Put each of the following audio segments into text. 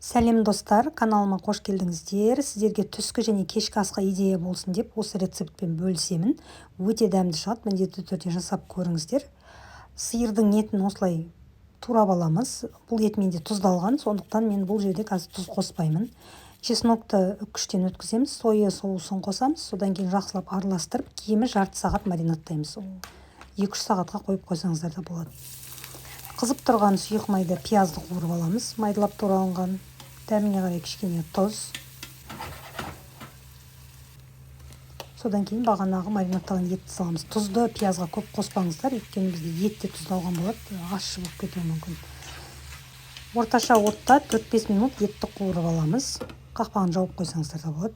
Сәлем достар, каналыма қош келдіңіздер. Сіздерге түскі және кешкі асқа идея болсын деп осы рецептпен бөлісемін. Өте дәмді шығады, міндетті түрде жасап көріңіздер. Сиырдың етін осылай турап аламыз. Бұл ет менде тұздалған, сондықтан мен бұл жерде қазір тұз қоспаймын. Чеснокты үккіштен өткіземіз, соя соусын қосамыз, содан кейін жақсылап араластырып, кемі жарты сағат маринаттаймыз. 2-3 сағатқа қойып қойсаңыздар да болады. Қызып тұрған сұйық майды пиязды қуырып аламыз. Майдалап туралған, дәміне қарай кішкене тұз. Содан кейін бағанағы маринатталған етті саламыз. Тұзды пиязға көп қоспаңыздар, өйткені бізде етте тұздалған болады, ащы болып кетуі мүмкін. Орташа отта 4-5 минут етті қуырып аламыз. Қақпағын жауып қойсаңыздар да болады.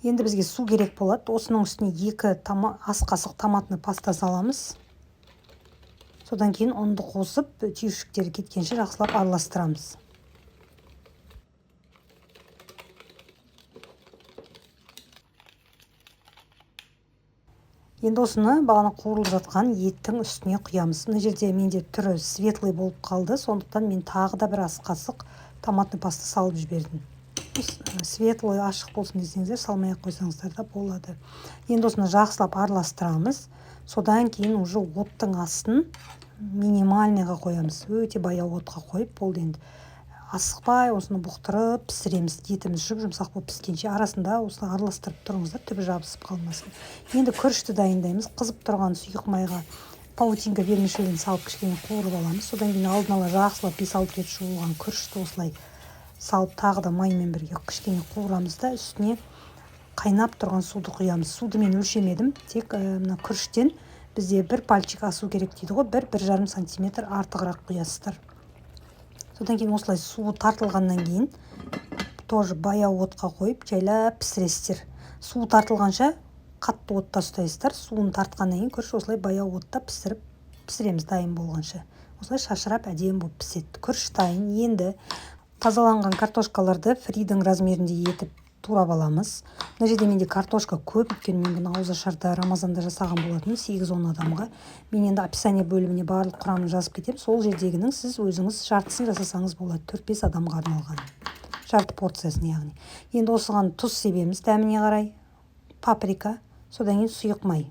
Енді бізге су керек болады. Осының үстіне 2 ас қасық томатный паста саламыз. Содан кейін ұнды қосып, түйіршіктері кеткенше жақсылап араластырамыз. Енді осыны бағана қуырылып жатқан еттің үстіне құямыз. Мына жерде менде түрі светлый болып қалды, сондықтан мен тағы да бір ас қасық томатный паста салып жібердім. Светлый ашық болсын десеңіздер, салмай-ақ қойсаңыздар да болады. Енді осыны жақсылап араластырамыз. Содан кейін уже оттың астын минимальныйға қоямыз. Өте баяу отқа қойып, болды енді. Асықпай осыны бұқтырып пісіреміз. Етіміз жұмсақ болып піскенше арасында осыны араластырып тұрыңыздар, түбі жабысып қалмасын. Енді күрішті дайындаймыз. Қызып тұрған сұйық майға паутинка вермишельін салып кішкене қуырып аламыз. Содан кейін алдын ала жақсылап 5-6 рет жуылған күрішті осылай салып тағы да маймен бірге кішкене қуырамыз да үстіне қайнап тұрған суды құямыз. Суды мен өлшемедім, тек мына күріштен бізде 1 пальчик асу керек дейді ғой, 1-1,5 сантиметр артығырақ құясыздар. Содан кейін осылай суы тартылғаннан кейін тоже баяу отқа қойып жайлап пісіресіздер. Суы тартылғанша қатты отта ұстайсыздар. Суын тартқаннан кейін күріш осылай баяу отта пісіреміз дайын болғанша. Осылай шашырап әдемі болып піседі. Күріш дайын. Енді тазаланған картошкаларды фридің размерінде етіп турап аламыз. Мына жерде менде картошка көп, өйткені мен бұны ауызашарда Рамазанда жасаған болатын 8-10 адамға. Мен енді описание бөліміне барлық құрамын жазып кетемін. Сол жердегінің сіз өзіңіз жартысын жасасаңыз болады. 4-5 адамға арналған. Жарты порциясын яғни. Енді осыған тұз себеміз дәміне қарай, паприка, содан кейін сұйық май.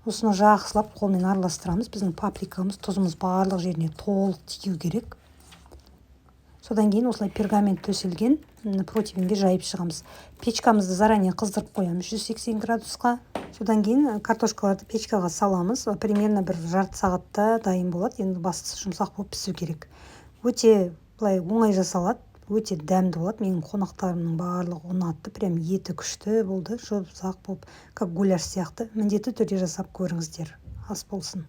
Осыны жақсылап қолмен араластырамыз. Біздің паприкамыз, тұзымыз барлық жеріне толық тию керек. Содан кейін осылай пергамент төселген противенге жайып шығамыз. Печкамызды заранее қыздырып қоямыз 180 градусқа. Содан кейін картошкаларды печкаға саламыз. Примерно бір жарты сағатта дайын болады. Енді бастысы жұмсақ болып пісу керек. Өте былай оңай жасалады, өте дәмді болады. Менің қонақтарымның барлығы ұнатты. Прям еті күшті болды, жұмсақ болып, как гуляш сияқты. Міндетті түрде жасап көріңіздер. Ас болсын.